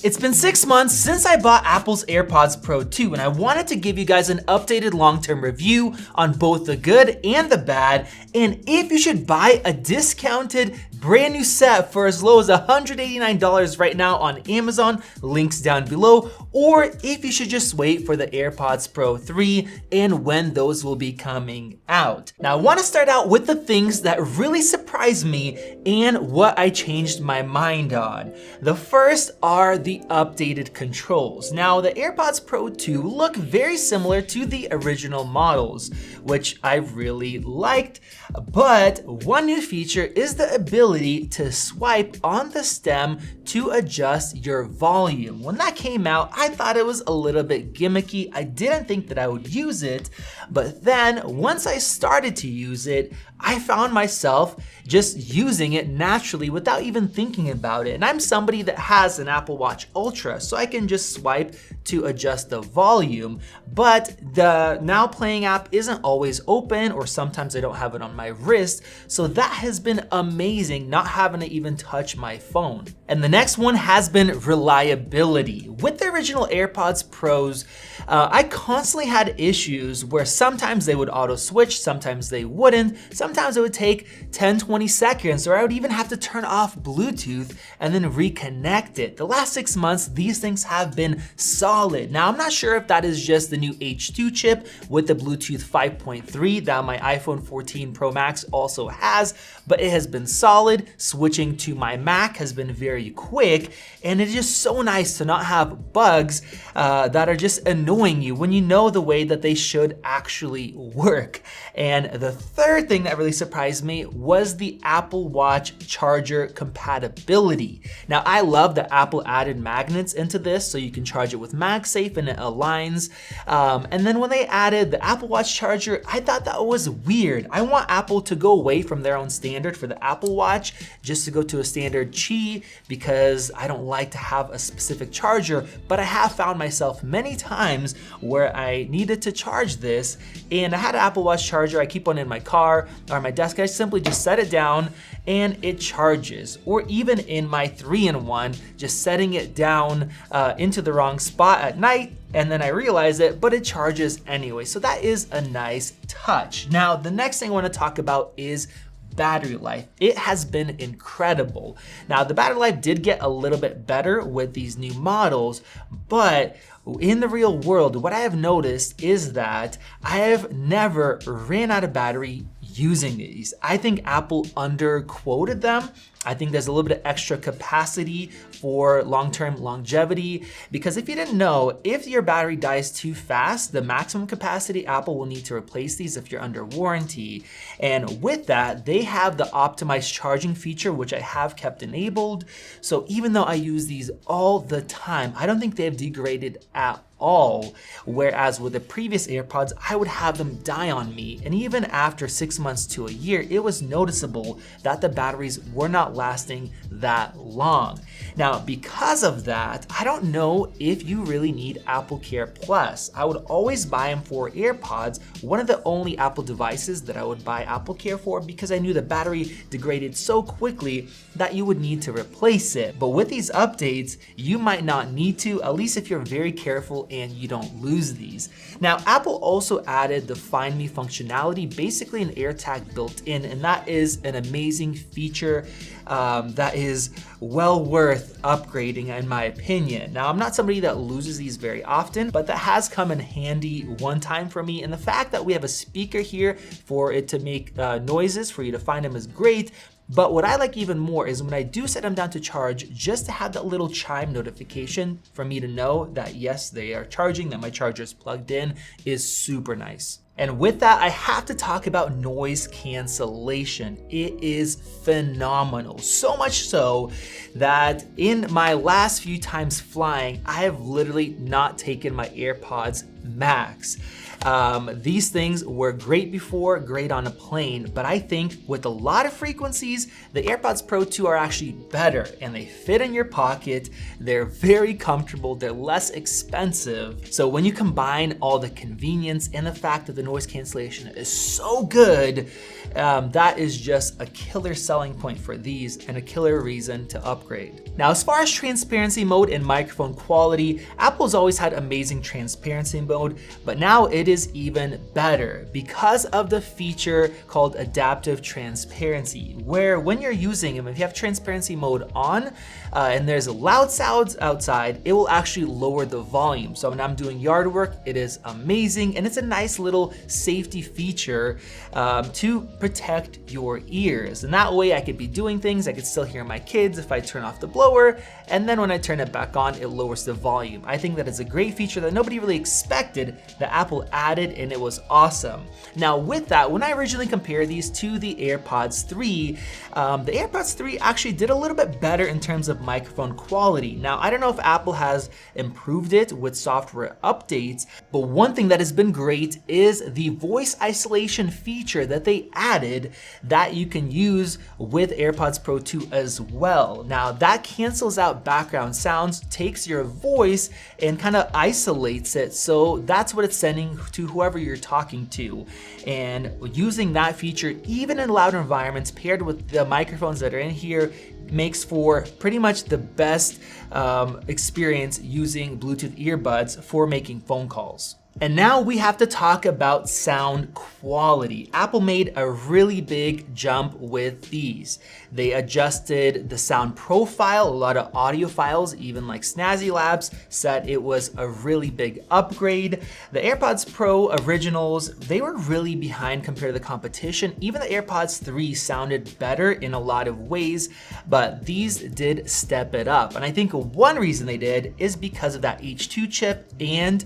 It's been 6 months since I bought Apple's AirPods Pro 2, and I wanted to give you guys an updated long-term review on both the good and the bad, and if you should buy a discounted brand new set for as low as $189 right now on Amazon, links down below, or if you should just wait for the AirPods Pro 3 and when those will be coming out. Now, I want to start out with the things that really surprised me and what I changed my mind on. The first are the updated controls. Now, the AirPods Pro 2 look very similar to the original models, which I really liked, but one new feature is the ability to swipe on the stem to adjust your volume. When that came out, I thought it was a little bit gimmicky. I didn't think that I would use it, but then once I started to use it, I found myself just using it naturally without even thinking about it. And I'm somebody that has an Apple Watch Ultra, so I can just swipe to adjust the volume. But the Now Playing app isn't always open, or sometimes I don't have it on my wrist. So that has been amazing, not having to even touch my phone. And the next one has been reliability. With the original AirPods Pros, I constantly had issues where sometimes they would auto switch, sometimes they wouldn't, sometimes it would take 10-20 seconds, or I would even have to turn off Bluetooth and then reconnect it. The last 6 months, these things have been solid. Now, I'm not sure if that is just the new H2 chip with the Bluetooth 5.3 that my iPhone 14 Pro Max also has, but it has been solid. Switching to my Mac has been very quick, and it's just so nice to not have bugs that are just annoying you when you know the way that they should actually work. And the third thing that really surprised me was the Apple Watch charger compatibility. Now, I love that Apple added magnets into this so you can charge it with MagSafe and it aligns. And then when they added the Apple Watch charger, I thought that was weird. I want Apple to go away from their own standard for the Apple Watch just to go to a standard Qi, because I don't like to have a specific charger, but I have found myself many times where I needed to charge this and I had an Apple Watch charger. I keep one in my car or my desk. I simply just set it down and it charges. Or even in my 3-in-1, just setting it down into the wrong spot at night, and then I realize it, but it charges anyway. So that is a nice touch. Now, the next thing I want to talk about is battery life. It has been incredible. Now, the battery life did get a little bit better with these new models, but in the real world, what I have noticed is that I have never ran out of battery using these. I think Apple underquoted them. I think there's a little bit of extra capacity for long-term longevity, because if you didn't know, if your battery dies too fast, the maximum capacity, Apple will need to replace these if you're under warranty. And with that, they have the optimized charging feature, which I have kept enabled. So even though I use these all the time, I don't think they've degraded at all. Whereas with the previous AirPods, I would have them die on me. And even after 6 months to a year, it was noticeable that the batteries were not lasting that long. Now, because of that, I don't know if you really need Apple Care Plus. I would always buy them for AirPods, one of the only Apple devices that I would buy Apple Care for, because I knew the battery degraded so quickly that you would need to replace it. But with these updates, you might not need to, at least if you're very careful and you don't lose these. Now, Apple also added the Find Me functionality, basically an AirTag built in, and that is an amazing feature that is well worth upgrading in my opinion. Now, I'm not somebody that loses these very often, but that has come in handy one time for me. And the fact that we have a speaker here for it to make noises for you to find them is great. But what I like even more is when I do set them down to charge, just to have that little chime notification for me to know that yes, they are charging, that my charger is plugged in, is super nice. And with that, I have to talk about noise cancellation. It is phenomenal. So much so that in my last few times flying, I have literally not taken my AirPods Max. These things were great before, great on a plane, but I think with a lot of frequencies, the AirPods Pro 2 are actually better, and they fit in your pocket. They're very comfortable, they're less expensive. So when you combine all the convenience and the fact that the noise cancellation is so good, that is just a killer selling point for these and a killer reason to upgrade. Now, as far as transparency mode and microphone quality, Apple's always had amazing transparency mode, but now it is even better because of the feature called adaptive transparency, where when you're using them, if you have transparency mode on and there's loud sounds outside, it will actually lower the volume. So when I'm doing yard work, it is amazing, and it's a nice little safety feature to protect your ears. And that way I could be doing things, I could still hear my kids if I turn off the blower, and then when I turn it back on, it lowers the volume. I think that is a great feature that nobody really expected that Apple added, and it was awesome. Now with that, when I originally compared these to the AirPods 3, the AirPods 3 actually did a little bit better in terms of microphone quality. Now I don't know if Apple has improved it with software updates, but one thing that has been great is the voice isolation feature that they added that you can use with AirPods Pro 2 as well. Now that cancels out background sounds, takes your voice and kind of isolates it, so that's what it's sending to whoever you're talking to. And using that feature even in loud environments paired with the microphones that are in here makes for pretty much the best experience using Bluetooth earbuds for making phone calls. And now we have to talk about sound quality. Apple made a really big jump with these. They adjusted the sound profile. A lot of audiophiles, even like Snazzy Labs, said it was a really big upgrade. The AirPods Pro originals, they were really behind compared to the competition. Even the AirPods 3 sounded better in a lot of ways, but these did step it up. And I think one reason they did is because of that H2 chip and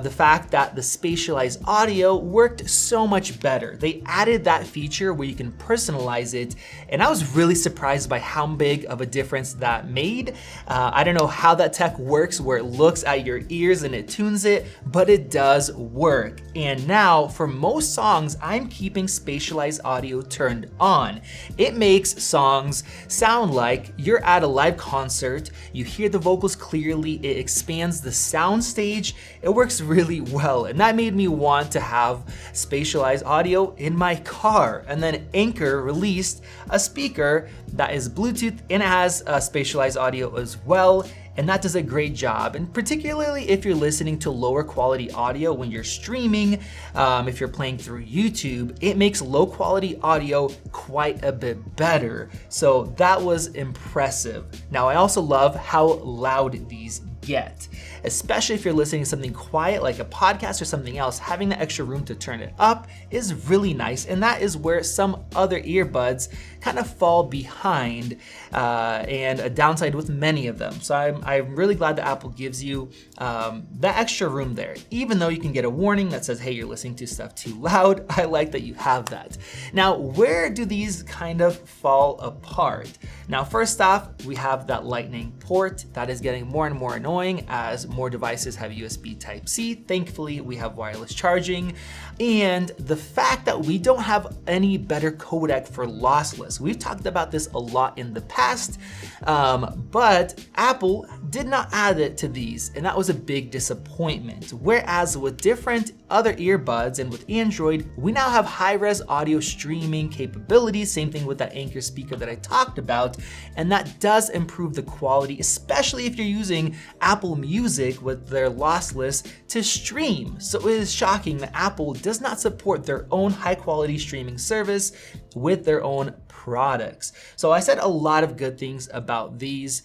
the fact that the spatialized audio worked so much better. They added that feature where you can personalize it, and I was really surprised by how big of a difference that made. I don't know how that tech works where it looks at your ears and it tunes it, but it does work. And now for most songs, I'm keeping spatialized audio turned on. It makes songs sound like you're at a live concert, you hear the vocals clearly, it expands the sound stage, it works really well, and that made me want to have spatialized audio in my car. And then Anchor released a speaker that is Bluetooth and it has spatialized audio as well, and that does a great job. And particularly if you're listening to lower quality audio when you're streaming, if you're playing through YouTube, it makes low quality audio quite a bit better. So that was impressive. Now I also love how loud these get, especially if you're listening to something quiet like a podcast or something else. Having the extra room to turn it up is really nice, and that is where some other earbuds kind of fall behind, and a downside with many of them. So I'm really glad that Apple gives you that extra room there. Even though you can get a warning that says, hey, you're listening to stuff too loud, I like that you have that. Now, where do these kind of fall apart? Now, first off, we have that Lightning port that is getting more and more annoying as more devices have USB Type-C. Thankfully, we have wireless charging. And the fact that we don't have any better codec for lossless. We've talked about this a lot in the past, but Apple did not add it to these, and that was a big disappointment. Whereas with different other earbuds and with Android, we now have high-res audio streaming capabilities, same thing with that Anchor speaker that I talked about, and that does improve the quality, especially if you're using Apple Music with their lossless to stream. So it is shocking that Apple does not support their own high-quality streaming service with their own products. So I said a lot of good things about these.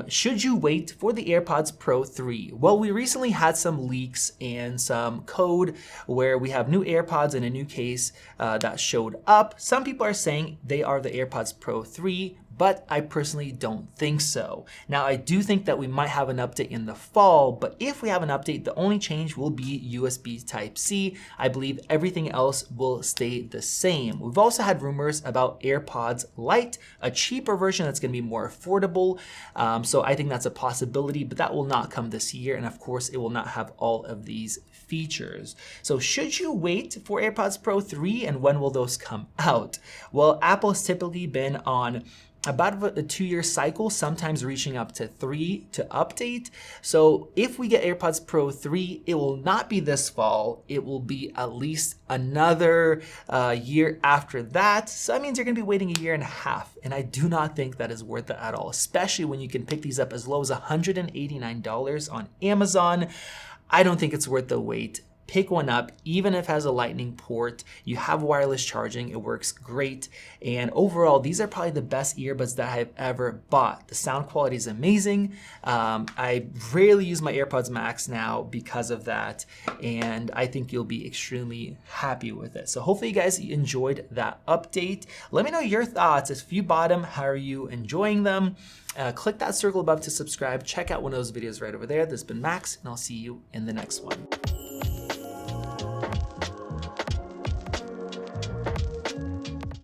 Should you wait for the AirPods Pro 3? Well, we recently had some leaks and some code where we have new AirPods in a new case that showed up. Some people are saying they are the AirPods Pro 3, but I personally don't think so. Now, I do think that we might have an update in the fall, but if we have an update, the only change will be USB Type-C. I believe everything else will stay the same. We've also had rumors about AirPods Lite, a cheaper version that's going to be more affordable. So I think that's a possibility, but that will not come this year. And of course, it will not have all of these features. So should you wait for AirPods Pro 3, and when will those come out? Well, Apple has typically been on about a 2-year cycle, sometimes reaching up to 3 to update. So if we get AirPods Pro 3, it will not be this fall. It will be at least another year after that. So that means you're gonna be waiting 1.5 years. And I do not think that is worth it at all, especially when you can pick these up as low as $189 on Amazon. I don't think it's worth the wait. Pick one up, even if it has a lightning port. You have wireless charging, it works great. And overall, these are probably the best earbuds that I've ever bought. The sound quality is amazing. I rarely use my AirPods Max now because of that. And I think you'll be extremely happy with it. So hopefully you guys enjoyed that update. Let me know your thoughts. If you bought them, how are you enjoying them? Click that circle above to subscribe. Check out one of those videos right over there. This has been Max, and I'll see you in the next one.